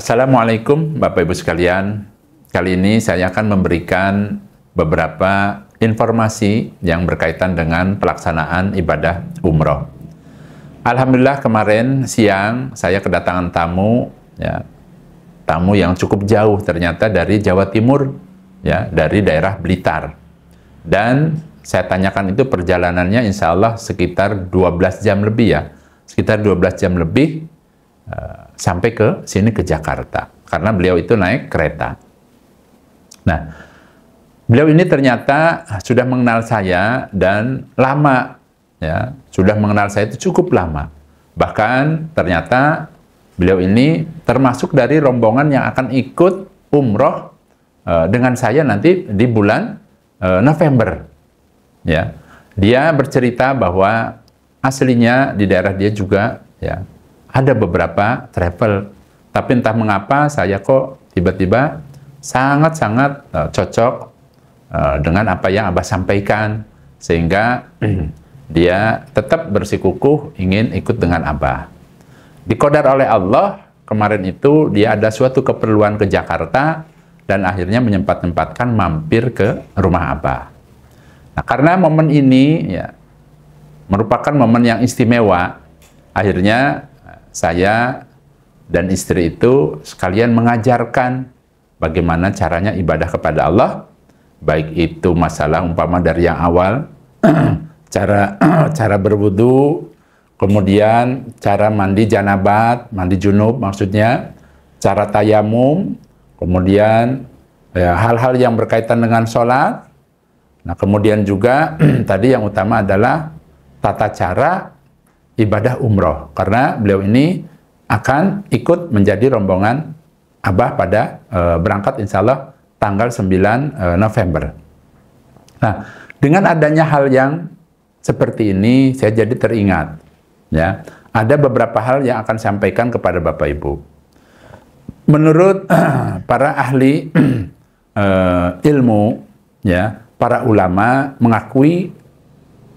Assalamualaikum Bapak Ibu sekalian. Kali ini saya akan memberikan beberapa informasi yang berkaitan dengan pelaksanaan ibadah umroh. Alhamdulillah kemarin siang saya kedatangan tamu, ya, tamu yang cukup jauh ternyata dari Jawa Timur, ya, dari daerah Blitar. Dan saya tanyakan itu perjalanannya insya Allah sekitar 12 jam lebih, ya, sekitar 12 jam lebih sampai ke sini, ke Jakarta, karena beliau itu naik kereta. Nah, beliau ini ternyata sudah mengenal saya dan lama, ya, sudah mengenal saya itu cukup lama. Bahkan ternyata beliau ini termasuk dari rombongan yang akan ikut umroh dengan saya nanti di bulan November. Ya, dia bercerita bahwa aslinya di daerah dia juga, ya, ada beberapa travel, tapi entah mengapa saya kok tiba-tiba sangat-sangat cocok dengan apa yang Abah sampaikan, sehingga dia tetap bersikukuh ingin ikut dengan Abah. Dikodar oleh Allah, kemarin itu dia ada suatu keperluan ke Jakarta, dan akhirnya menyempatkan mampir ke rumah Abah. Nah, karena momen ini, ya, merupakan momen yang istimewa, akhirnya saya dan istri itu sekalian mengajarkan bagaimana caranya ibadah kepada Allah, baik itu masalah umpama dari yang awal, cara berwudu, kemudian cara mandi janabat, mandi junub maksudnya, cara tayamum, kemudian ya, hal-hal yang berkaitan dengan sholat. Nah, kemudian juga tadi yang utama adalah tata cara ibadah umroh, karena beliau ini akan ikut menjadi rombongan Abah pada berangkat insya Allah tanggal 9 November. Nah, dengan adanya hal yang seperti ini, saya jadi teringat, ya, ada beberapa hal yang akan sampaikan kepada Bapak Ibu. Menurut para ahli ilmu, ya, para ulama mengakui,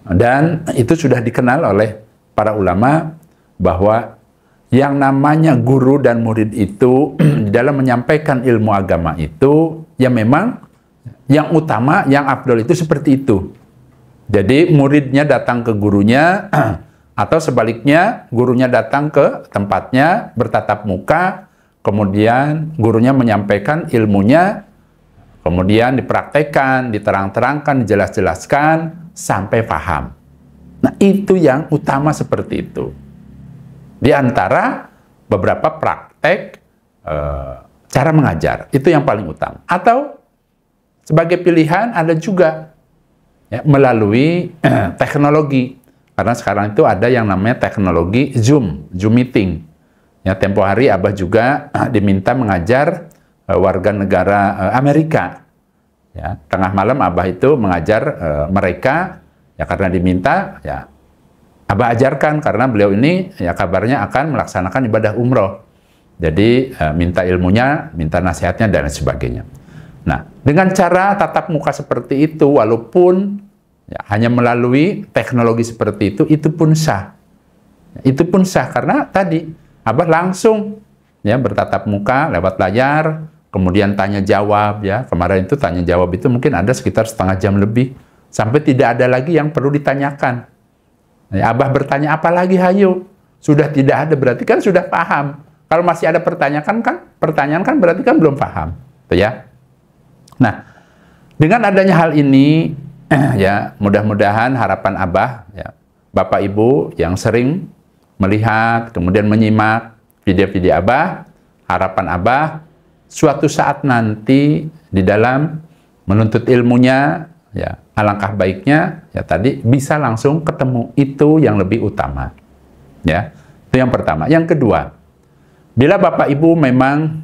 dan itu sudah dikenal oleh para ulama, bahwa yang namanya guru dan murid itu dalam menyampaikan ilmu agama itu, ya memang yang utama, yang afdol itu seperti itu. Jadi muridnya datang ke gurunya, atau sebaliknya gurunya datang ke tempatnya bertatap muka, kemudian gurunya menyampaikan ilmunya, kemudian dipraktekkan, diterang-terangkan, dijelas-jelaskan sampai paham. Nah, itu yang utama seperti itu. Di antara beberapa praktek cara mengajar, itu yang paling utama. Atau sebagai pilihan ada juga, ya, melalui teknologi. Karena sekarang itu ada yang namanya teknologi Zoom meeting. Ya, tempo hari Abah juga diminta mengajar warga negara Amerika. Ya, tengah malam Abah itu mengajar mereka, ya, karena diminta, ya, Abah ajarkan, karena beliau ini, ya, kabarnya akan melaksanakan ibadah umroh. Jadi minta ilmunya, minta nasihatnya, dan sebagainya. Nah, dengan cara tatap muka seperti itu, walaupun, ya, hanya melalui teknologi seperti itu pun sah. Itu pun sah, karena tadi Abah langsung, ya, bertatap muka lewat layar, kemudian tanya jawab, ya. Kemarin itu tanya jawab itu mungkin ada sekitar setengah jam lebih, sampai tidak ada lagi yang perlu ditanyakan. Ya, Abah bertanya apa lagi, hayo? Sudah tidak ada, berarti kan sudah paham. Kalau masih ada pertanyaan kan berarti kan belum paham, ya. Nah, dengan adanya hal ini, ya, mudah-mudahan harapan Abah, ya, Bapak Ibu yang sering melihat kemudian menyimak video-video Abah, harapan Abah suatu saat nanti di dalam menuntut ilmunya, ya, alangkah baiknya, ya, tadi bisa langsung ketemu, itu yang lebih utama, ya. Itu yang pertama. Yang kedua, bila Bapak Ibu memang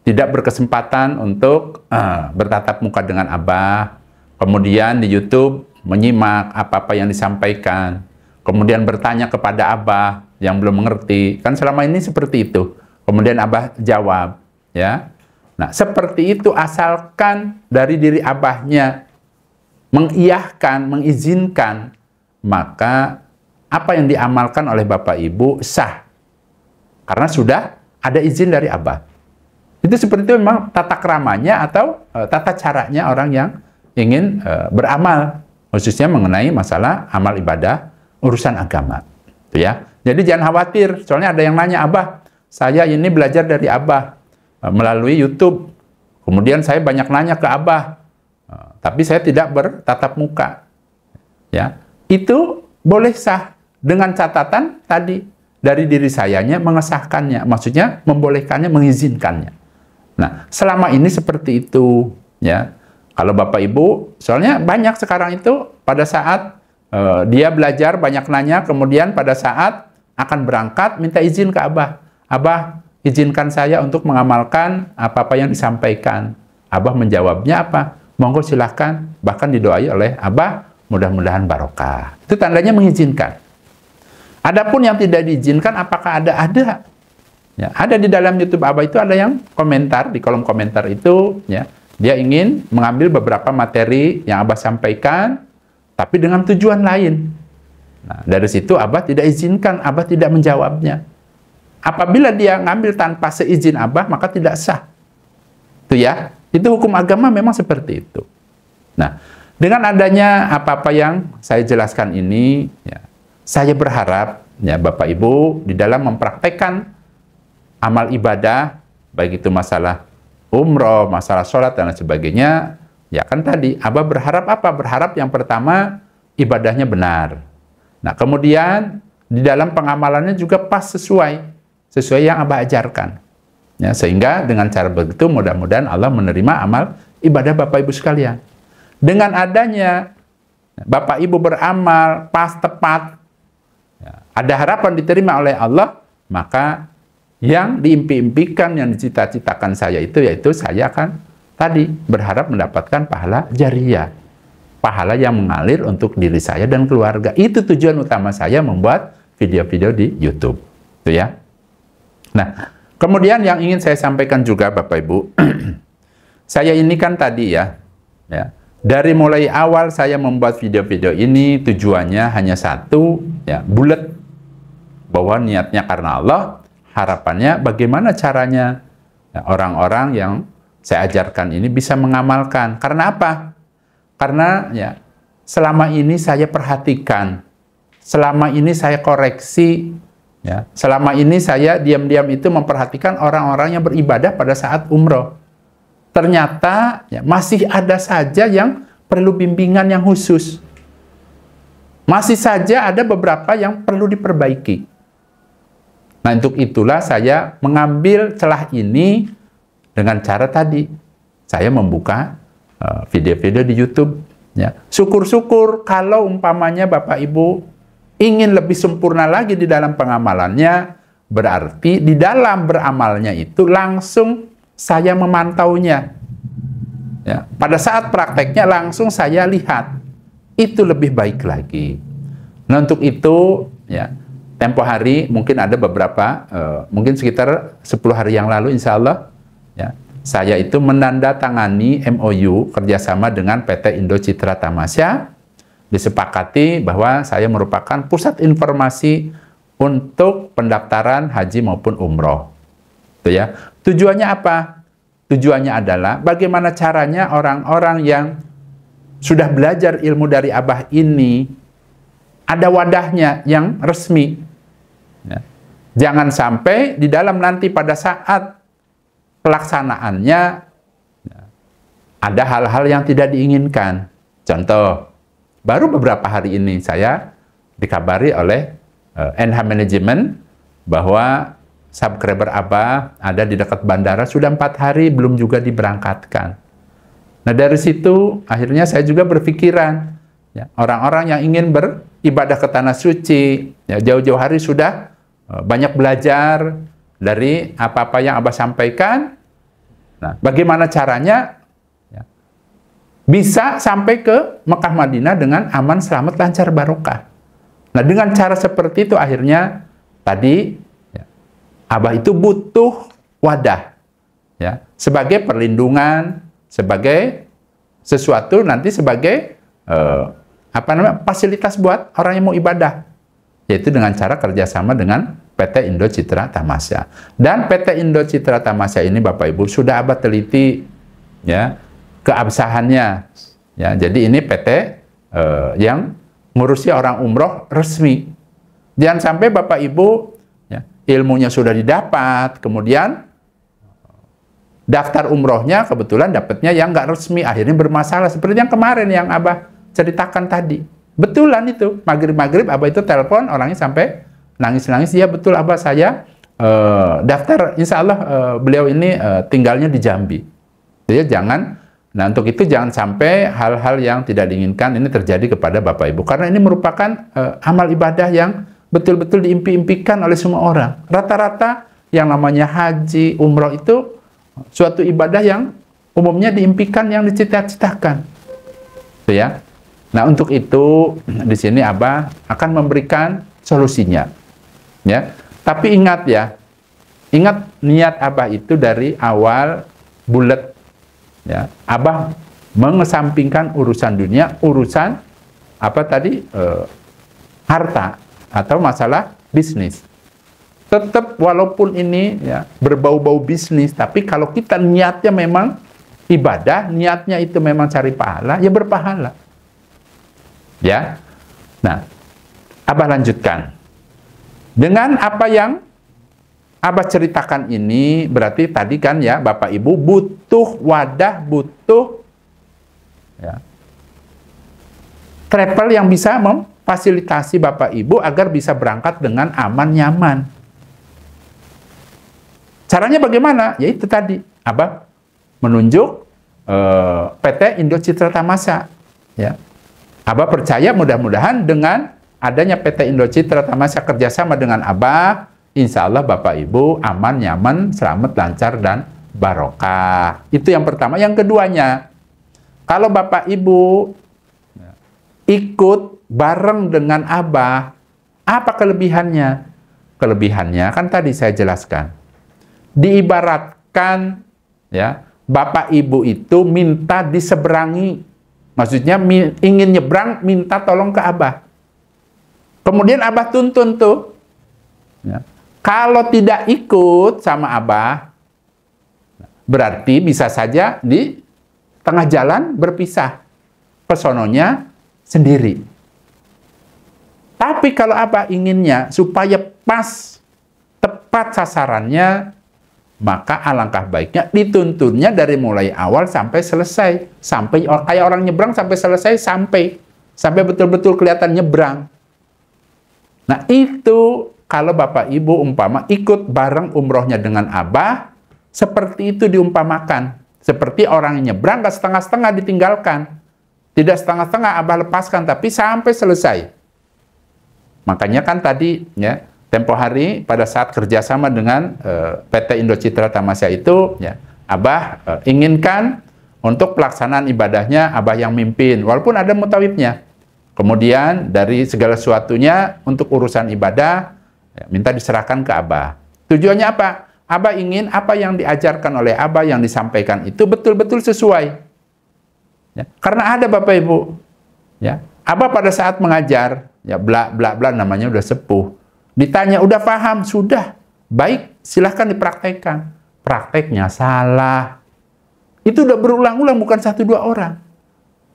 tidak berkesempatan untuk bertatap muka dengan Abah, kemudian di YouTube menyimak apa-apa yang disampaikan, kemudian bertanya kepada Abah yang belum mengerti, kan selama ini seperti itu, kemudian Abah jawab, ya. Nah, seperti itu asalkan dari diri Abahnya mengiyahkan, mengizinkan, maka apa yang diamalkan oleh Bapak Ibu sah. Karena sudah ada izin dari Abah. Itu seperti itu memang tata keramanya atau tata caranya orang yang ingin beramal, khususnya mengenai masalah amal ibadah urusan agama. Itu ya. Jadi jangan khawatir, soalnya ada yang nanya, Abah, saya ini belajar dari Abah melalui YouTube. Kemudian saya banyak nanya ke Abah, tapi saya tidak bertatap muka. Ya, itu boleh sah dengan catatan tadi dari diri sayanya mengesahkannya, maksudnya membolehkannya, mengizinkannya. Nah, selama ini seperti itu, ya. Kalau Bapak Ibu, soalnya banyak sekarang itu pada saat dia belajar banyak nanya, kemudian pada saat akan berangkat minta izin ke Abah. Abah, izinkan saya untuk mengamalkan apa-apa yang disampaikan. Abah menjawabnya apa? Monggo silahkan, bahkan didoai oleh Abah, mudah-mudahan barokah. Itu tandanya mengizinkan. Adapun yang tidak diizinkan, apakah ada? Ada. Ya, ada di dalam YouTube Abah itu ada yang komentar, di kolom komentar itu, ya, dia ingin mengambil beberapa materi yang Abah sampaikan, tapi dengan tujuan lain. Nah, dari situ Abah tidak izinkan, Abah tidak menjawabnya. Apabila dia ngambil tanpa seizin Abah, maka tidak sah. Itu ya, itu hukum agama memang seperti itu. Nah, dengan adanya apa-apa yang saya jelaskan ini, ya, saya berharap, ya, Bapak Ibu di dalam mempraktekkan amal ibadah, baik itu masalah umroh, masalah sholat, dan lain sebagainya, ya kan tadi, Abah berharap apa? Berharap yang pertama, ibadahnya benar. Nah, kemudian, di dalam pengamalannya juga pas sesuai yang Abah ajarkan. Ya, sehingga dengan cara begitu, mudah-mudahan Allah menerima amal ibadah Bapak Ibu sekalian. Dengan adanya Bapak Ibu beramal pas, tepat, ya, ada harapan diterima oleh Allah, maka yang diimpi-impikan, yang dicita-citakan saya itu, yaitu saya akan tadi berharap mendapatkan pahala jariyah. Pahala yang mengalir untuk diri saya dan keluarga. Itu tujuan utama saya membuat video-video di YouTube. Itu ya. Nah, kemudian yang ingin saya sampaikan juga Bapak Ibu, saya ini kan tadi ya, dari mulai awal saya membuat video-video ini tujuannya hanya satu, ya, bulat, bahwa niatnya karena Allah, harapannya bagaimana caranya orang-orang yang saya ajarkan ini bisa mengamalkan. Karena apa? Karena ya, selama ini saya perhatikan, selama ini saya koreksi, ya, selama ini saya diam-diam itu memperhatikan orang-orang yang beribadah pada saat umroh. Ternyata ya, masih ada saja yang perlu bimbingan yang khusus. Masih saja ada beberapa yang perlu diperbaiki. Nah, untuk itulah saya mengambil celah ini dengan cara tadi. Saya membuka video-video di YouTube. Ya. Syukur-syukur kalau umpamanya Bapak Ibu ingin lebih sempurna lagi di dalam pengamalannya, berarti di dalam beramalnya itu langsung saya memantaunya. Ya. Pada saat prakteknya langsung saya lihat. Itu lebih baik lagi. Nah, untuk itu, ya, tempo hari mungkin ada beberapa, mungkin sekitar 10 hari yang lalu insya Allah, ya, saya itu menandatangani MOU kerjasama dengan PT Indo Citra Tamasya, disepakati bahwa saya merupakan pusat informasi untuk pendaftaran haji maupun umroh. Itu ya. Tujuannya apa? Tujuannya adalah bagaimana caranya orang-orang yang sudah belajar ilmu dari Abah ini ada wadahnya yang resmi. Ya. Jangan sampai di dalam nanti pada saat pelaksanaannya ya, ada hal-hal yang tidak diinginkan. Contoh, baru beberapa hari ini saya dikabari oleh NH Management bahwa subscriber Abah ada di dekat bandara sudah 4 hari belum juga diberangkatkan. Nah, dari situ akhirnya saya juga berpikiran, ya, orang-orang yang ingin beribadah ke tanah suci, ya, jauh-jauh hari sudah banyak belajar dari apa-apa yang Abah sampaikan. Nah, bagaimana caranya ya, bisa sampai ke Mekah Madinah dengan aman, selamat, lancar, barokah. Nah, dengan cara seperti itu akhirnya tadi ya, Abah itu butuh wadah, ya, sebagai perlindungan, sebagai sesuatu nanti sebagai fasilitas buat orang yang mau ibadah. yaitu dengan cara kerjasama dengan PT Indo Citra Tamasya. Dan PT Indo Citra Tamasya ini Bapak Ibu sudah Abah teliti ya keabsahannya. Ya, jadi ini PT yang ngurusi orang umroh resmi. Jangan sampai Bapak Ibu ya, ilmunya sudah didapat, kemudian daftar umrohnya kebetulan dapatnya yang nggak resmi, akhirnya bermasalah. Seperti yang kemarin yang Abah ceritakan tadi. Betulan itu, maghrib-maghrib Abah itu telepon, orangnya sampai nangis-nangis. Ya betul Abah, saya daftar, insya Allah beliau ini tinggalnya di Jambi. Jadi jangan, nah untuk itu jangan sampai hal-hal yang tidak diinginkan ini terjadi kepada Bapak Ibu. Karena ini merupakan amal ibadah yang betul-betul diimpi-impikan oleh semua orang. Rata-rata yang namanya haji, umroh itu suatu ibadah yang umumnya diimpikan, yang dicita-citakan. Ya. Nah, untuk itu di sini Abah akan memberikan solusinya. Ya. Tapi ingat ya. Ingat niat Abah itu dari awal bulat. Ya. Abah mengesampingkan urusan dunia, urusan apa tadi? Harta atau masalah bisnis. Tetap walaupun ini ya berbau-bau bisnis, tapi kalau kita niatnya memang ibadah, niatnya itu memang cari pahala, ya berpahala. Ya. Nah, Abah lanjutkan. Dengan apa yang Abah ceritakan ini, berarti tadi kan ya Bapak Ibu butuh wadah, butuh ya, travel yang bisa memfasilitasi Bapak Ibu agar bisa berangkat dengan aman, nyaman. Caranya bagaimana? Ya itu tadi, Abah menunjuk PT Indo Citra Tamasya. Ya. Abah percaya mudah-mudahan dengan adanya PT Indo Citra Tamasya kerjasama dengan Abah, insya Allah Bapak Ibu aman, nyaman, selamat, lancar, dan barokah. Itu yang pertama. Yang keduanya, kalau Bapak Ibu ikut bareng dengan Abah, apa kelebihannya? Kelebihannya kan tadi saya jelaskan. Diibaratkan ya Bapak Ibu itu minta diseberangi, maksudnya ingin nyebrang, minta tolong ke Abah, kemudian Abah tuntun tuh ya. Kalau tidak ikut sama Abah berarti bisa saja di tengah jalan berpisah, pesononya sendiri. Tapi kalau Abah inginnya supaya pas, tepat sasarannya, maka alangkah baiknya dituntunnya dari mulai awal sampai selesai. Sampai kayak orang nyebrang sampai selesai, sampai betul-betul kelihatan nyebrang. Nah itu kalau Bapak Ibu umpama ikut bareng umrohnya dengan Abah, seperti itu diumpamakan. Seperti orang yang nyebrang, gak setengah-setengah ditinggalkan. Tidak setengah-setengah Abah lepaskan, tapi sampai selesai. Makanya kan tadi ya, tempo hari pada saat kerjasama dengan PT Indo Citra Tamasya itu, ya, Abah inginkan untuk pelaksanaan ibadahnya Abah yang mimpin, walaupun ada mutawibnya. Kemudian dari segala sesuatunya untuk urusan ibadah, ya, minta diserahkan ke Abah. Tujuannya apa? Abah ingin apa yang diajarkan oleh Abah, yang disampaikan itu betul-betul sesuai. Ya, karena ada Bapak Ibu, ya, Abah pada saat mengajar, ya bla bla bla namanya udah sepuh. Ditanya, udah paham? Sudah. Baik, silahkan dipraktekkan. Prakteknya salah. Itu udah berulang-ulang, bukan 1-2 orang.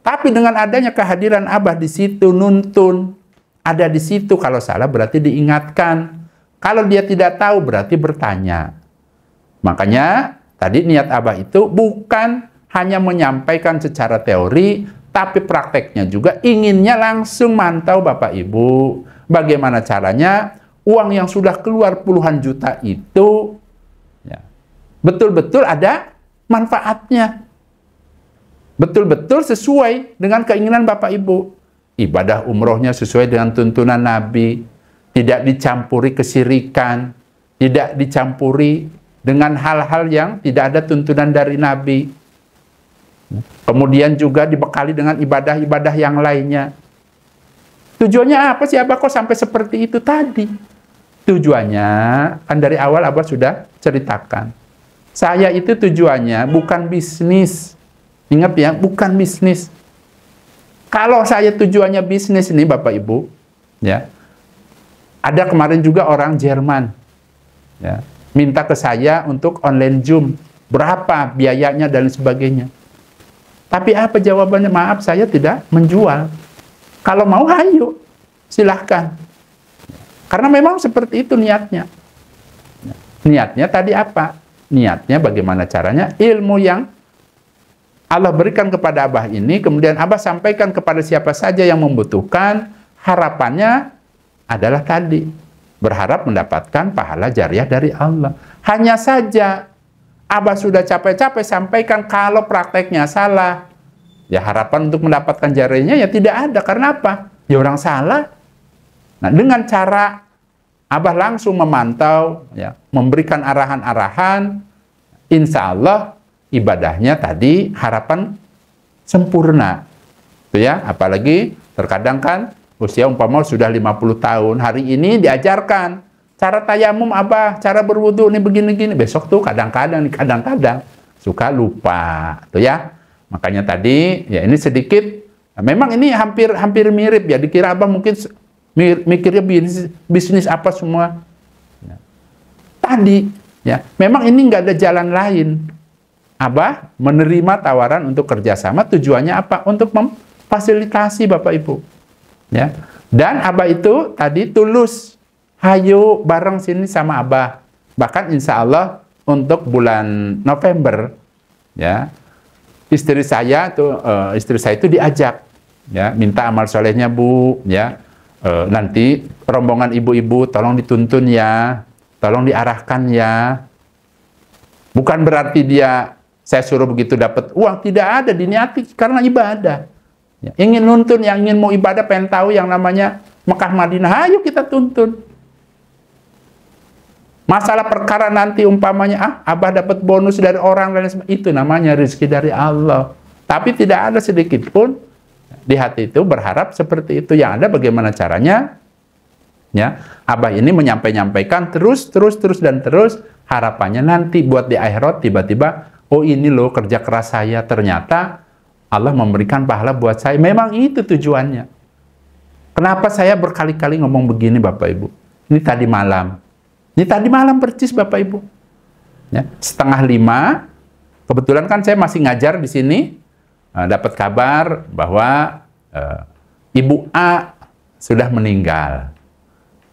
Tapi dengan adanya kehadiran Abah di situ, nuntun. Ada di situ, kalau salah berarti diingatkan. Kalau dia tidak tahu, berarti bertanya. Makanya, tadi niat Abah itu bukan hanya menyampaikan secara teori, tapi prakteknya juga inginnya langsung mantau Bapak Ibu. Bagaimana caranya? Uang yang sudah keluar puluhan juta itu ya, betul-betul ada manfaatnya. Betul-betul sesuai dengan keinginan Bapak Ibu. Ibadah umrohnya sesuai dengan tuntunan Nabi. Tidak dicampuri kesirikan. Tidak dicampuri dengan hal-hal yang tidak ada tuntunan dari Nabi. Kemudian juga dibekali dengan ibadah-ibadah yang lainnya. Tujuannya apa sih Abah kok sampai seperti itu tadi? Tujuannya, kan dari awal Abah sudah ceritakan. Saya itu tujuannya bukan bisnis. Ingat ya, bukan bisnis. Kalau saya tujuannya bisnis ini Bapak Ibu, ya, Ada kemarin juga orang Jerman, ya, minta ke saya untuk online Zoom. Berapa biayanya dan sebagainya. Tapi apa jawabannya? Maaf, saya tidak menjual. Kalau mau, ayo, silahkan. Karena memang seperti itu niatnya. Niatnya tadi apa? Niatnya bagaimana caranya? Ilmu yang Allah berikan kepada Abah ini, kemudian Abah sampaikan kepada siapa saja yang membutuhkan, harapannya adalah tadi, berharap mendapatkan pahala jariah dari Allah. Hanya saja, Abah sudah capek-capek sampaikan, kalau prakteknya salah, ya harapan untuk mendapatkan jariahnya ya tidak ada. Karena apa? Ya orang salah. Nah, dengan cara Abah langsung memantau, ya, memberikan arahan-arahan, insya Allah ibadahnya tadi harapan sempurna. Itu ya, apalagi terkadang kan usia umpama sudah 50 tahun, hari ini diajarkan cara tayamum Abah, cara berwudu nih begini-gini, besok tuh kadang-kadang suka lupa, tuh ya. Makanya tadi ya ini sedikit, memang ini hampir mirip ya, dikira Abah mungkin mikirnya bisnis apa semua. Ya. Tadi ya, memang ini nggak ada jalan lain. Abah menerima tawaran untuk kerjasama, tujuannya apa? Untuk memfasilitasi Bapak Ibu. Ya. Dan Abah itu tadi tulus, hayo bareng sini sama Abah. Bahkan insya Allah untuk bulan November, ya, istri saya itu diajak, ya, minta amal solehnya Bu, ya, nanti rombongan ibu-ibu tolong dituntun ya, tolong diarahkan ya. Bukan berarti saya suruh begitu dapat uang, tidak ada, diniati karena ibadah. Ya, ingin nuntun, yang ingin mau ibadah, pengen tahu yang namanya Mekah Madinah, ayo kita tuntun. Masalah perkara nanti umpamanya, Abah dapat bonus dari orang dan itu namanya rezeki dari Allah. Tapi tidak ada sedikit pun di hati itu berharap seperti itu. Yang ada bagaimana caranya? Ya, Abah ini menyampaikan terus dan terus, harapannya nanti buat di akhirat tiba-tiba, oh ini loh kerja keras saya, ternyata Allah memberikan pahala buat saya. Memang itu tujuannya. Kenapa saya berkali-kali ngomong begini Bapak Ibu? Ini tadi malam percis Bapak Ibu. Ya, 4:30, kebetulan kan saya masih ngajar di sini, dapat kabar bahwa Ibu A sudah meninggal.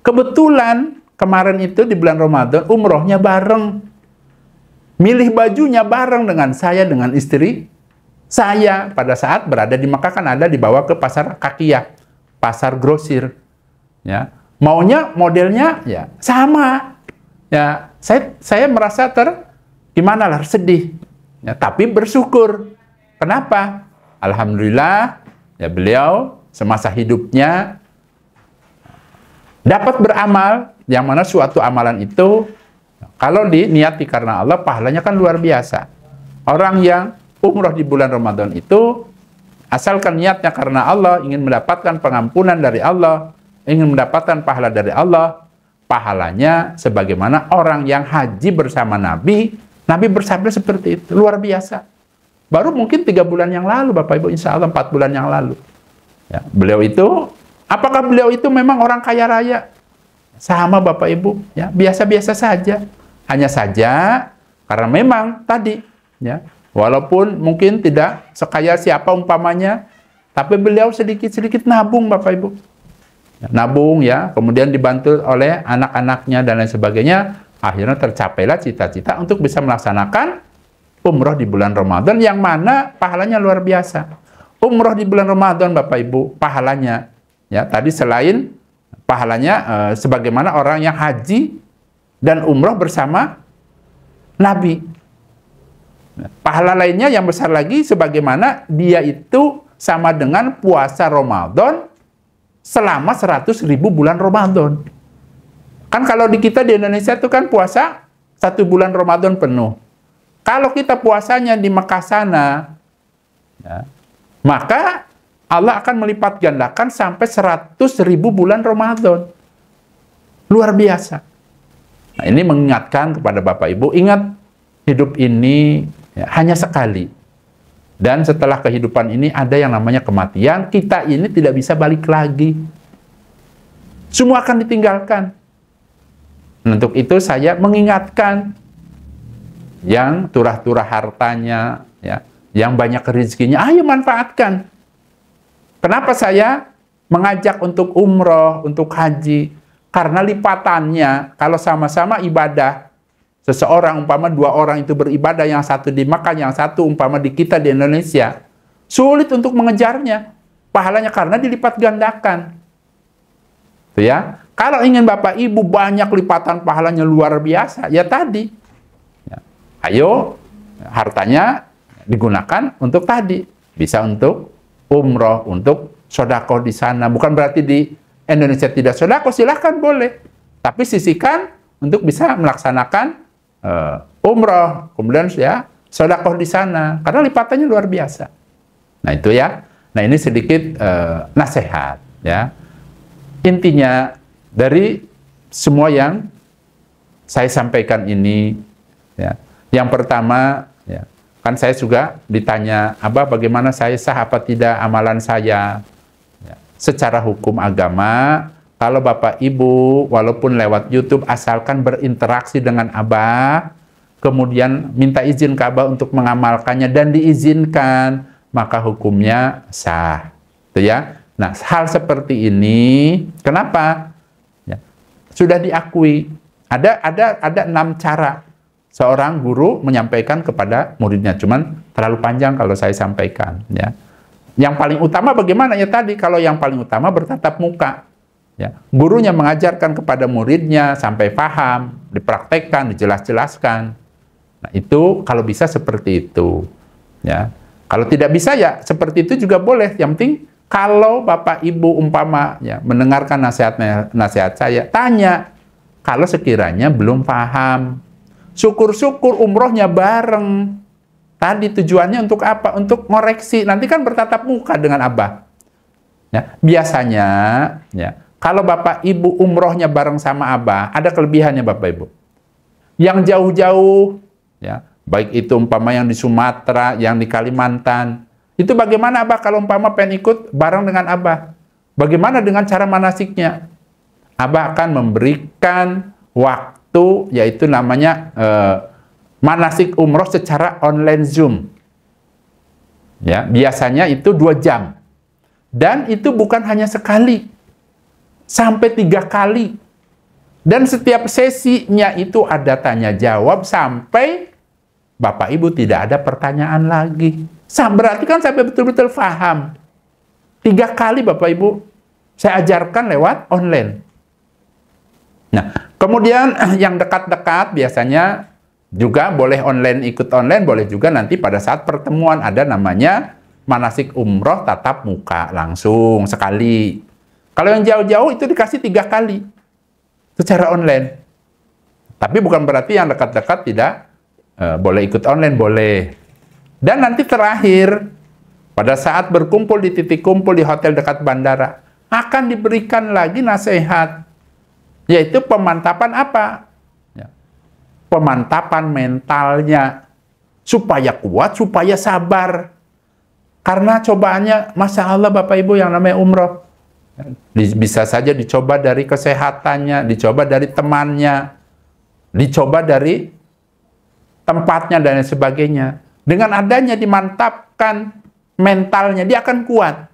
Kebetulan kemarin itu di bulan Ramadan umrohnya bareng. Milih bajunya bareng dengan saya, dengan istri saya. Pada saat berada di Mekah kan ada dibawa ke pasar Kakiyah, pasar grosir. Ya, maunya modelnya ya sama. Ya, saya merasa gimana lah, sedih. Ya, tapi bersyukur. Kenapa? Alhamdulillah ya, beliau semasa hidupnya dapat beramal, yang mana suatu amalan itu kalau diniati karena Allah, pahalanya kan luar biasa. Orang yang umroh di bulan Ramadan itu, asalkan niatnya karena Allah, ingin mendapatkan pengampunan dari Allah, ingin mendapatkan pahala dari Allah, pahalanya sebagaimana orang yang haji bersama Nabi bersabda seperti itu, luar biasa. Baru mungkin 3 bulan yang lalu, Bapak Ibu, insya Allah 4 bulan yang lalu. Ya, beliau itu, apakah beliau itu memang orang kaya raya? Sama Bapak Ibu, ya, biasa-biasa saja. Hanya saja, karena memang tadi, ya, walaupun mungkin tidak sekaya siapa umpamanya, tapi beliau sedikit-sedikit nabung Bapak Ibu. Nabung ya, kemudian dibantu oleh anak-anaknya dan lain sebagainya, akhirnya tercapailah cita-cita untuk bisa melaksanakan umroh di bulan Ramadan, yang mana pahalanya luar biasa. Umroh di bulan Ramadan Bapak Ibu, pahalanya ya, tadi selain pahalanya sebagaimana orang yang haji dan umroh bersama Nabi, pahala lainnya yang besar lagi sebagaimana dia itu sama dengan puasa Ramadan selama 100.000 bulan Ramadan. Kan kalau di kita di Indonesia itu kan puasa 1 bulan Ramadan penuh. Kalau kita puasanya di Mekah sana, ya, maka Allah akan melipat gandakan sampai 100.000 bulan Ramadan. Luar biasa. Nah, ini mengingatkan kepada Bapak Ibu, ingat hidup ini ya, hanya sekali. Dan setelah kehidupan ini ada yang namanya kematian. Kita ini tidak bisa balik lagi. Semua akan ditinggalkan. Untuk itu saya mengingatkan yang turah-turah hartanya, ya, yang banyak rezekinya, ayo manfaatkan. Kenapa saya mengajak untuk umroh, untuk haji? Karena lipatannya, kalau sama-sama ibadah, seseorang umpama 2 orang itu beribadah, yang satu di Makkah, yang satu umpama di kita di Indonesia, sulit untuk mengejarnya pahalanya karena dilipat gandakan. Tuh ya. Kalau ingin Bapak Ibu banyak lipatan pahalanya luar biasa, ya tadi. Ya. Ayo hartanya digunakan untuk tadi. Bisa untuk umroh, untuk sedekah di sana. Bukan berarti di Indonesia tidak sedekah, silahkan boleh. Tapi sisihkan untuk bisa melaksanakan umroh, kemudian ya sedekah di sana, karena lipatannya luar biasa. Nah itu ya. Nah ini sedikit nasihat ya. Intinya dari semua yang saya sampaikan ini, ya. Yang pertama, ya, kan saya juga ditanya, Abah bagaimana saya sah apa tidak amalan saya? Ya. Secara hukum agama, kalau Bapak Ibu, walaupun lewat YouTube, asalkan berinteraksi dengan Abah, kemudian minta izin ke Abah untuk mengamalkannya dan diizinkan, maka hukumnya sah. Itu ya. Nah, hal seperti ini, kenapa? Ya, sudah diakui. Ada 6 cara seorang guru menyampaikan kepada muridnya. Cuman terlalu panjang kalau saya sampaikan. Ya. Yang paling utama bagaimana? Ya tadi, kalau yang paling utama bertatap muka. Ya. Gurunya mengajarkan kepada muridnya sampai paham, dipraktekkan, dijelas-jelaskan. Nah, itu kalau bisa seperti itu. Ya. Kalau tidak bisa ya seperti itu juga boleh. Yang penting kalau Bapak Ibu umpama ya, mendengarkan nasihat saya, tanya. Kalau sekiranya belum paham, syukur-syukur umrohnya bareng. Tadi tujuannya untuk apa? Untuk ngoreksi. Nanti kan bertatap muka dengan Abah. Ya, biasanya, ya, kalau Bapak Ibu umrohnya bareng sama Abah, ada kelebihannya Bapak Ibu. Yang jauh-jauh, ya, baik itu umpama yang di Sumatera, yang di Kalimantan, itu bagaimana Abah kalau umpama pengen ikut bareng dengan Abah? Bagaimana dengan cara manasiknya? Abah akan memberikan waktu, yaitu namanya manasik umroh secara online Zoom. Ya, biasanya itu 2 jam. Dan itu bukan hanya sekali, sampai 3 kali. Dan setiap sesinya itu ada tanya jawab sampai Bapak Ibu tidak ada pertanyaan lagi. Berarti kan sampai betul-betul paham. 3 kali Bapak Ibu saya ajarkan lewat online. Nah, kemudian yang dekat-dekat biasanya juga boleh online, ikut online, boleh juga nanti pada saat pertemuan ada namanya manasik umroh tatap muka langsung sekali. Kalau yang jauh-jauh itu dikasih 3 kali secara online. Tapi bukan berarti yang dekat-dekat tidak boleh ikut online, boleh. Dan nanti terakhir, pada saat berkumpul di titik kumpul di hotel dekat bandara, akan diberikan lagi nasihat, yaitu pemantapan apa? Ya. Pemantapan mentalnya, supaya kuat, supaya sabar. Karena cobaannya, Masya Allah Bapak Ibu yang namanya umroh, bisa saja dicoba dari kesehatannya, dicoba dari temannya, dicoba dari tempatnya dan lain sebagainya. Dengan adanya dimantapkan mentalnya, dia akan kuat.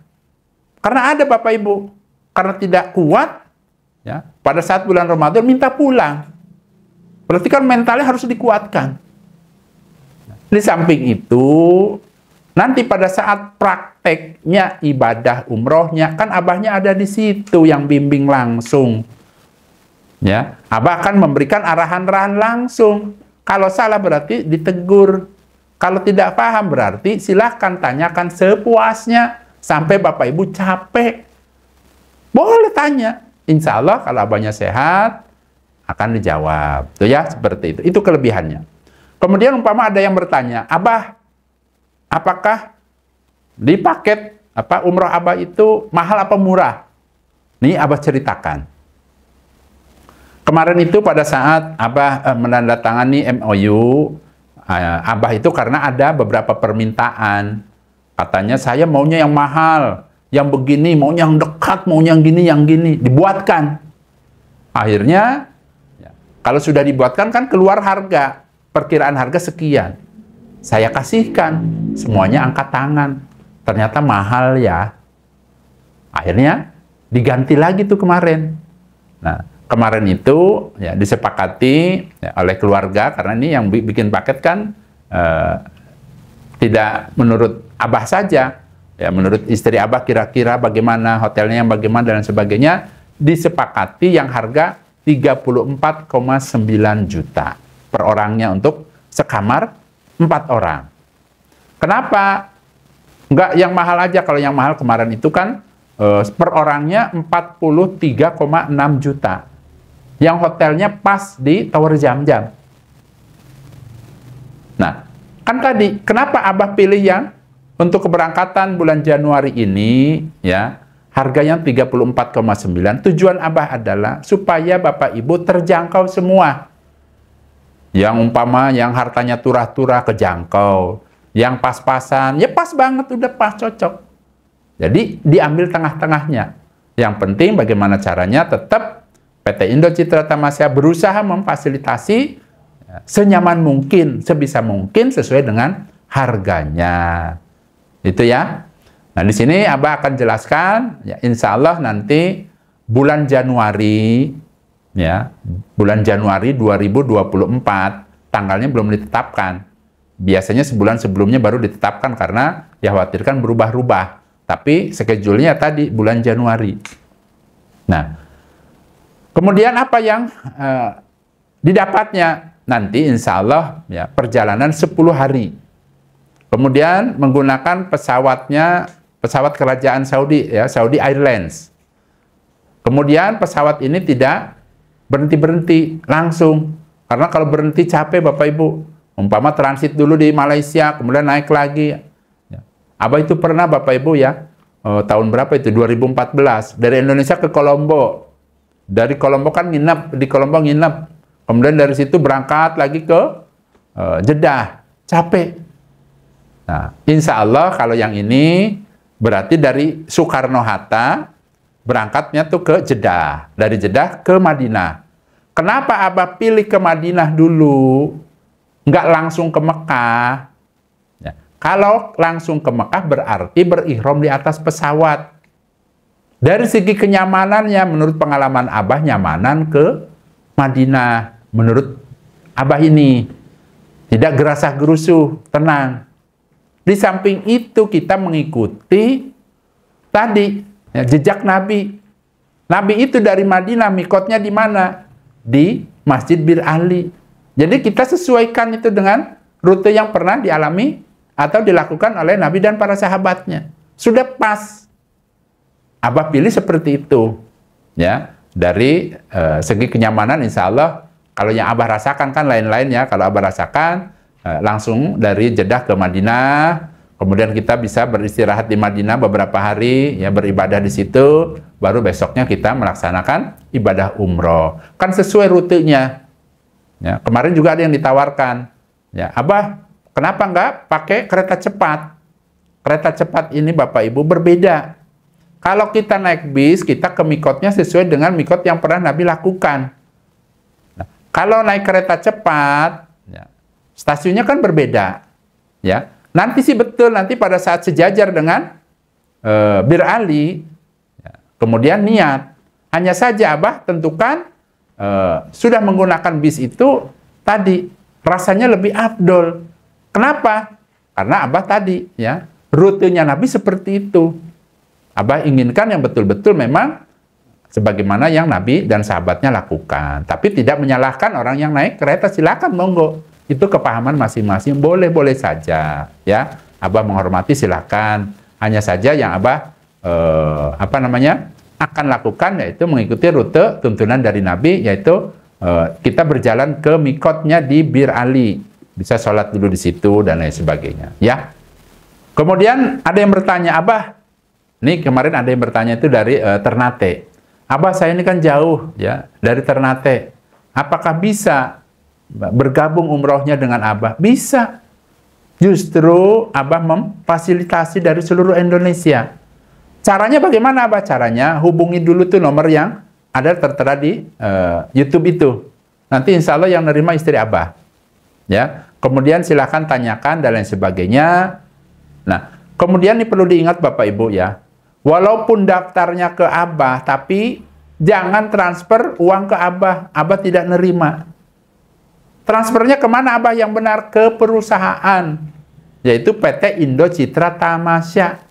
Karena ada Bapak Ibu, karena tidak kuat, ya, pada saat bulan Ramadan minta pulang. Berarti kan mentalnya harus dikuatkan. Di samping itu, nanti pada saat prakteknya ibadah umrohnya, kan Abahnya ada di situ yang bimbing langsung. Ya, Abah akan memberikan arahan-arahan langsung. Kalau salah berarti ditegur. Kalau tidak paham berarti silahkan tanyakan sepuasnya sampai Bapak Ibu capek. Boleh tanya. Insya Allah kalau Abahnya sehat akan dijawab. Tuh ya, seperti itu. Itu kelebihannya. Kemudian umpama ada yang bertanya, Abah, apakah di paket umroh Abah itu mahal apa murah? Nih Abah ceritakan. Kemarin itu pada saat Abah menandatangani MOU, Abah itu karena ada beberapa permintaan. Katanya saya maunya yang mahal, yang begini, maunya yang dekat, maunya yang gini, dibuatkan. Akhirnya, ya, kalau sudah dibuatkan kan keluar harga, perkiraan harga sekian. Saya kasihkan, semuanya angkat tangan. Ternyata mahal ya. Akhirnya diganti lagi tuh kemarin. Nah, kemarin itu ya disepakati ya, oleh keluarga, karena ini yang bikin paket kan tidak menurut Abah saja. Ya, menurut istri Abah kira-kira bagaimana, hotelnya yang bagaimana dan sebagainya, disepakati yang harga 34,9 juta per orangnya untuk sekamar 4 orang. Kenapa? Enggak yang mahal aja, kalau yang mahal kemarin itu kan per orangnya 43,6 juta. Yang hotelnya pas di Tower Jam-Jam. Nah, kan tadi, kenapa Abah pilih yang untuk keberangkatan bulan Januari ini, ya, harganya 34,9. Tujuan Abah adalah supaya Bapak Ibu terjangkau semua. Yang umpama, yang hartanya turah-turah kejangkau. Yang pas-pasan, ya pas banget, udah pas, cocok. Jadi, diambil tengah-tengahnya. Yang penting bagaimana caranya tetap PT Indo Citra Tamasya berusaha memfasilitasi ya, senyaman mungkin, sebisa mungkin sesuai dengan harganya. Itu ya. Nah, di sini Abah akan jelaskan, ya, insya Allah nanti bulan Januari, ya, bulan Januari 2024, tanggalnya belum ditetapkan. Biasanya sebulan sebelumnya baru ditetapkan karena dikhawatirkan berubah-ubah. Tapi schedule-nya tadi bulan Januari. Nah, kemudian apa yang didapatnya? Nanti insya Allah ya, perjalanan 10 hari. Kemudian menggunakan pesawatnya, pesawat kerajaan Saudi, ya, Saudi Airlines. Kemudian pesawat ini tidak berhenti-berhenti langsung. Karena kalau berhenti capek Bapak Ibu. Umpama transit dulu di Malaysia, kemudian naik lagi. Abah itu pernah Bapak Ibu ya, tahun berapa itu? 2014. Dari Indonesia ke Kolombo. Dari Kolombo kan nginep, di Kolombo nginep. Kemudian dari situ berangkat lagi ke Jeddah. Capek. Nah, insya Allah kalau yang ini berarti dari Soekarno-Hatta berangkatnya tuh ke Jeddah. Dari Jeddah ke Madinah. Kenapa Abah pilih ke Madinah dulu? Nggak langsung ke Mekah. Ya. Kalau langsung ke Mekah berarti berihram di atas pesawat. Dari segi kenyamanannya, menurut pengalaman Abah, nyamanan ke Madinah. Menurut Abah ini. Tidak gerasah-gerusuh, tenang. Di samping itu kita mengikuti tadi ya, jejak Nabi. Nabi itu dari Madinah, mikotnya di mana? Di Masjid Bir Ali. Jadi kita sesuaikan itu dengan rute yang pernah dialami atau dilakukan oleh Nabi dan para sahabatnya. Sudah pas. Abah pilih seperti itu. Ya, dari segi kenyamanan insya Allah, kalau yang Abah rasakan kan lain-lain ya. Kalau Abah rasakan, langsung dari Jeddah ke Madinah, kemudian kita bisa beristirahat di Madinah beberapa hari, ya beribadah di situ, baru besoknya kita melaksanakan ibadah umroh. Kan sesuai rutenya. Ya, kemarin juga ada yang ditawarkan. Ya, Abah, kenapa nggak pakai kereta cepat? Kereta cepat ini Bapak Ibu berbeda. Kalau kita naik bis, kita ke mikotnya sesuai dengan mikot yang pernah Nabi lakukan. Nah, kalau naik kereta cepat, ya, stasiunnya kan berbeda. Ya, nanti sih betul, nanti pada saat sejajar dengan Bir Ali, ya, kemudian niat. Hanya saja Abah tentukan sudah menggunakan bis itu tadi rasanya lebih afdol. Kenapa? Karena Abah tadi ya rutenya Nabi seperti itu. Abah inginkan yang betul-betul memang sebagaimana yang Nabi dan sahabatnya lakukan. Tapi tidak menyalahkan orang yang naik kereta, silakan monggo. Itu kepahaman masing-masing, boleh-boleh saja ya. Abah menghormati silakan. Hanya saja yang Abah akan lakukan yaitu mengikuti rute tuntunan dari Nabi, yaitu kita berjalan ke mikotnya di Bir Ali, bisa sholat dulu di situ dan lain sebagainya ya. Kemudian ada yang bertanya, Abah, nih kemarin ada yang bertanya itu dari Ternate. Abah, saya ini kan jauh ya dari Ternate, apakah bisa bergabung umrohnya dengan Abah? Bisa. Justru Abah memfasilitasi dari seluruh Indonesia. Caranya bagaimana Abah? Caranya hubungi dulu tuh nomor yang ada tertera di YouTube itu. Nanti insya Allah yang nerima istri Abah. Ya, kemudian silahkan tanyakan dan lain sebagainya. Nah, kemudian ini perlu diingat Bapak Ibu ya, walaupun daftarnya ke Abah, tapi jangan transfer uang ke Abah. Abah tidak nerima. Transfernya kemana Abah yang benar? Ke perusahaan, yaitu PT Indo Citra Tamasya.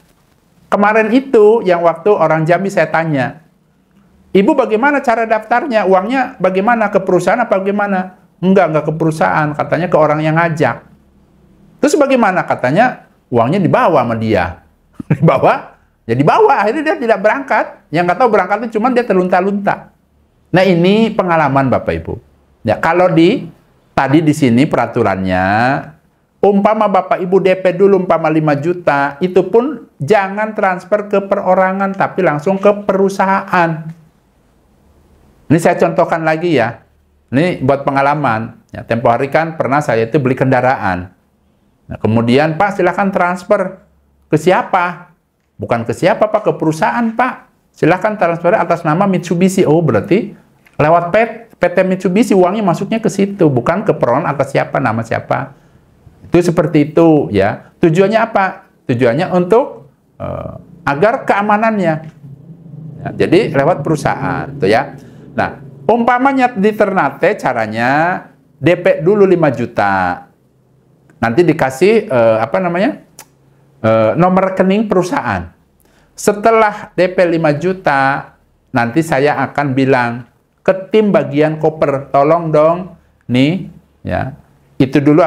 Kemarin itu yang waktu orang Jambi saya tanya, Ibu bagaimana cara daftarnya? Uangnya bagaimana? Ke perusahaan apa bagaimana? Enggak ke perusahaan. Katanya ke orang yang ngajak. Terus bagaimana? Katanya uangnya dibawa sama dia. Dibawa? Ya dibawa. Akhirnya dia tidak berangkat. Yang nggak tahu berangkatnya cuma dia terlunta-lunta. Nah ini pengalaman Bapak Ibu. Ya kalau tadi di sini peraturannya, umpama Bapak Ibu DP dulu umpama 5 juta, itu pun jangan transfer ke perorangan, tapi langsung ke perusahaan. Ini saya contohkan lagi ya. Ini buat pengalaman. Ya, tempo hari kan pernah saya itu beli kendaraan. Nah, kemudian Pak silahkan transfer. Ke siapa? Bukan ke siapa Pak, ke perusahaan Pak. Silahkan transfer atas nama Mitsubishi. Oh berarti lewat PT Mitsubishi uangnya masuknya ke situ. Bukan ke perorangan atas siapa, nama siapa. Itu seperti itu ya. Tujuannya apa? Tujuannya untuk agar keamanannya. Ya, jadi lewat perusahaan tuh ya. Nah, umpamanya di Ternate caranya DP dulu 5 juta. Nanti dikasih nomor rekening perusahaan. Setelah DP 5 juta, nanti saya akan bilang ke tim bagian koper, tolong dong nih ya. Itu dulu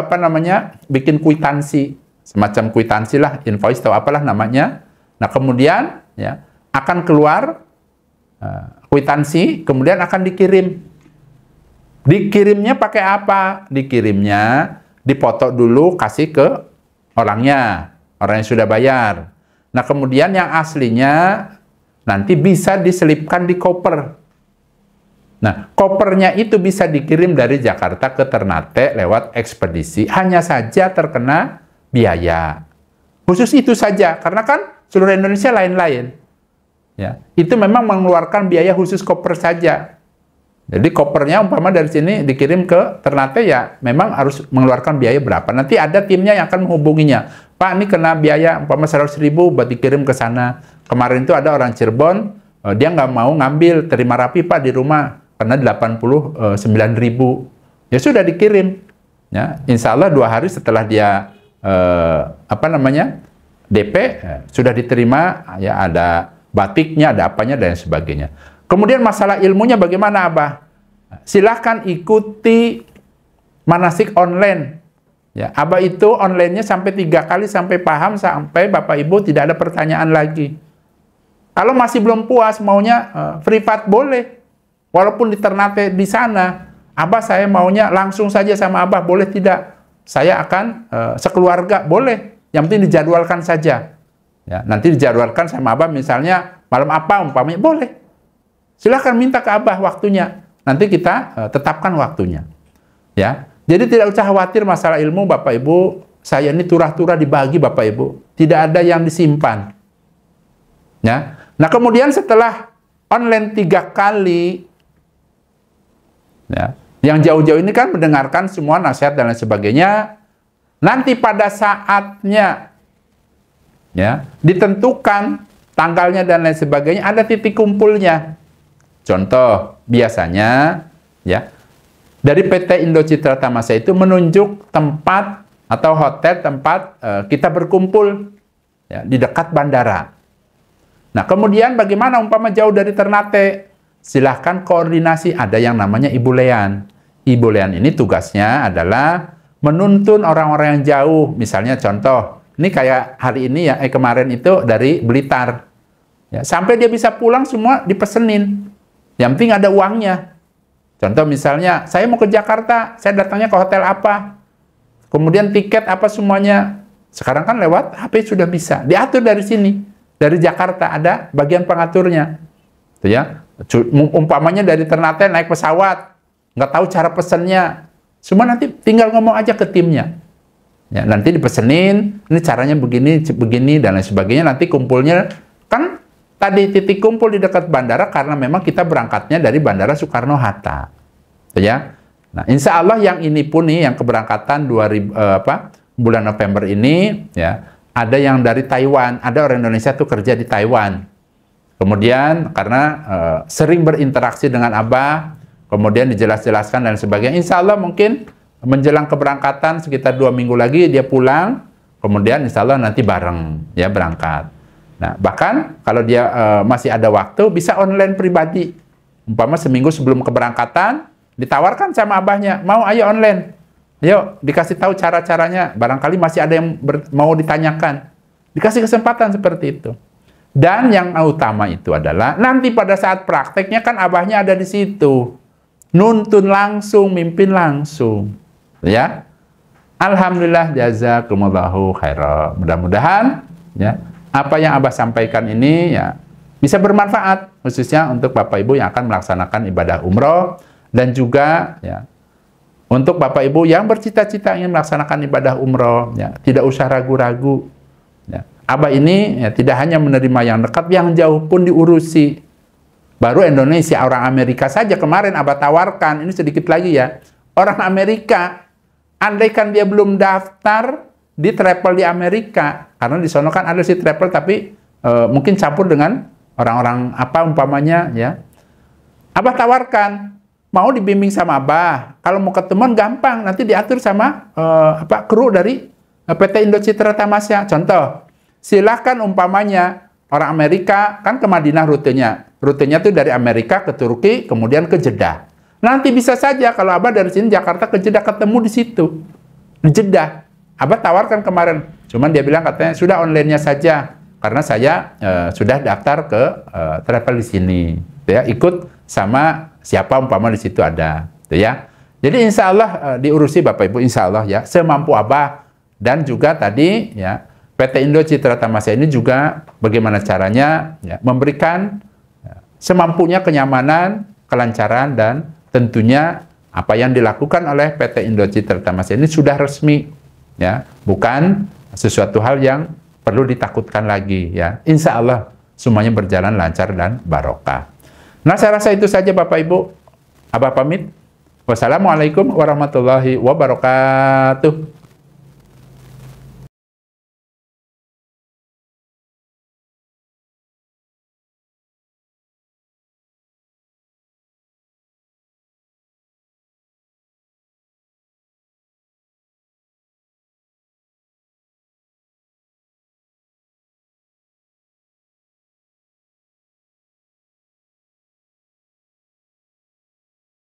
bikin kwitansi, semacam kwitansi lah, invoice atau apalah namanya. Nah, kemudian ya akan keluar kwitansi, kemudian akan dikirim. Dikirimnya pakai apa? Dikirimnya dipoto dulu, kasih ke orangnya, orang yang sudah bayar. Nah, kemudian yang aslinya nanti bisa diselipkan di koper. Nah, kopernya itu bisa dikirim dari Jakarta ke Ternate lewat ekspedisi. Hanya saja terkena biaya. Khusus itu saja, karena kan seluruh Indonesia lain-lain. Ya, itu memang mengeluarkan biaya khusus koper saja. Jadi kopernya umpama dari sini dikirim ke Ternate ya memang harus mengeluarkan biaya berapa. Nanti ada timnya yang akan menghubunginya. Pak, ini kena biaya umpama 100.000 buat dikirim ke sana. Kemarin itu ada orang Cirebon, dia nggak mau ngambil, terima rapi Pak di rumah karena 89.000. Ya sudah dikirim. Ya, insya Allah 2 hari setelah dia DP sudah diterima, ya ada batiknya, ada apanya, dan sebagainya. Kemudian masalah ilmunya bagaimana, Abah? Silahkan ikuti manasik online. Ya, Abah itu online-nya sampai 3 kali sampai paham, sampai Bapak Ibu tidak ada pertanyaan lagi. Kalau masih belum puas, maunya privat boleh. Walaupun di Ternate di sana, Abah saya maunya langsung saja sama Abah, boleh tidak? Saya akan sekeluarga, boleh. Yang penting dijadwalkan saja. Ya, nanti dijadwalkan sama Abah misalnya malam apa umpamanya, boleh. Silahkan minta ke Abah waktunya. Nanti kita tetapkan waktunya. Ya, jadi tidak usah khawatir masalah ilmu Bapak Ibu. Saya ini turah-turah dibagi Bapak Ibu. Tidak ada yang disimpan. Ya. Nah kemudian setelah online 3 kali, ya, yang jauh-jauh ini kan mendengarkan semua nasihat dan lain sebagainya. Nanti pada saatnya ya ditentukan tanggalnya dan lain sebagainya, ada titik kumpulnya. Contoh biasanya ya dari PT Indo Citra Tamasya itu menunjuk tempat atau hotel tempat kita berkumpul ya, di dekat bandara. Nah kemudian bagaimana umpama jauh dari Ternate? Silahkan koordinasi, ada yang namanya Ibu Lean. Ibu Lean ini tugasnya adalah menuntun orang-orang yang jauh. Misalnya contoh, ini kayak hari ini ya, kemarin itu dari Blitar. Ya, sampai dia bisa pulang semua dipesenin. Yang penting ada uangnya. Contoh misalnya, saya mau ke Jakarta, saya datangnya ke hotel apa. Kemudian tiket apa semuanya. Sekarang kan lewat HP sudah bisa. Diatur dari sini. Dari Jakarta ada bagian pengaturnya. Tuh ya. Umpamanya dari Ternate naik pesawat. Nggak tahu cara pesennya. Semua nanti tinggal ngomong aja ke timnya. Ya, nanti dipesenin, ini caranya begini, begini, dan lain sebagainya. Nanti kumpulnya, kan tadi titik kumpul di dekat bandara karena memang kita berangkatnya dari Bandara Soekarno-Hatta. Ya. Nah, insya Allah yang ini pun nih, yang keberangkatan bulan November ini, ya, ada yang dari Taiwan, ada orang Indonesia tuh kerja di Taiwan. Kemudian karena sering berinteraksi dengan Abah, kemudian dijelas-jelaskan dan sebagainya, insya Allah mungkin menjelang keberangkatan sekitar 2 minggu lagi dia pulang, kemudian insya Allah nanti bareng ya berangkat. Nah, bahkan kalau dia masih ada waktu, bisa online pribadi. Umpama seminggu sebelum keberangkatan, ditawarkan sama abahnya, mau ayo online. Ayo, dikasih tahu cara-caranya. Barangkali masih ada yang mau ditanyakan. Dikasih kesempatan seperti itu. Dan yang utama itu adalah, nanti pada saat prakteknya kan abahnya ada di situ. Nuntun langsung, mimpin langsung. Ya. Alhamdulillah, jazakumullahu khairan. Mudah-mudahan, ya, apa yang Abah sampaikan ini ya bisa bermanfaat, khususnya untuk Bapak Ibu yang akan melaksanakan ibadah umroh, dan juga ya untuk Bapak Ibu yang bercita-cita ingin melaksanakan ibadah umroh, ya tidak usah ragu-ragu. Ya. Abah ini ya, tidak hanya menerima yang dekat, yang jauh pun diurusi. Baru Indonesia, orang Amerika saja kemarin Abah tawarkan, ini sedikit lagi ya, orang Amerika, andaikan dia belum daftar di travel di Amerika, karena di sana kan ada si travel tapi mungkin campur dengan orang-orang apa umpamanya ya. Abah tawarkan, mau dibimbing sama Abah. Kalau mau ketemuan gampang, nanti diatur sama kru dari PT Indo Citra Tamasya. Contoh, silahkan umpamanya orang Amerika kan ke Madinah rutenya. Rutenya tuh dari Amerika ke Turki, kemudian ke Jeddah. Nanti bisa saja kalau Abah dari sini Jakarta ke Jeddah ketemu di situ. Di Jeddah. Abah tawarkan kemarin, cuman dia bilang katanya sudah online-nya saja karena saya sudah daftar ke travel di sini, ya ikut sama siapa umpama di situ ada, ya. Jadi insya Allah diurusi Bapak Ibu, insya Allah ya semampu Abah, dan juga tadi ya PT Indo Citra Tamasya ini juga bagaimana caranya ya, memberikan semampunya kenyamanan, kelancaran, dan tentunya apa yang dilakukan oleh PT Indo Citra Tamasya ini sudah resmi. Ya, bukan sesuatu hal yang perlu ditakutkan lagi ya. Insya Allah semuanya berjalan lancar dan barokah. Nah, saya rasa itu saja Bapak Ibu. Abah pamit. Wassalamualaikum warahmatullahi wabarakatuh.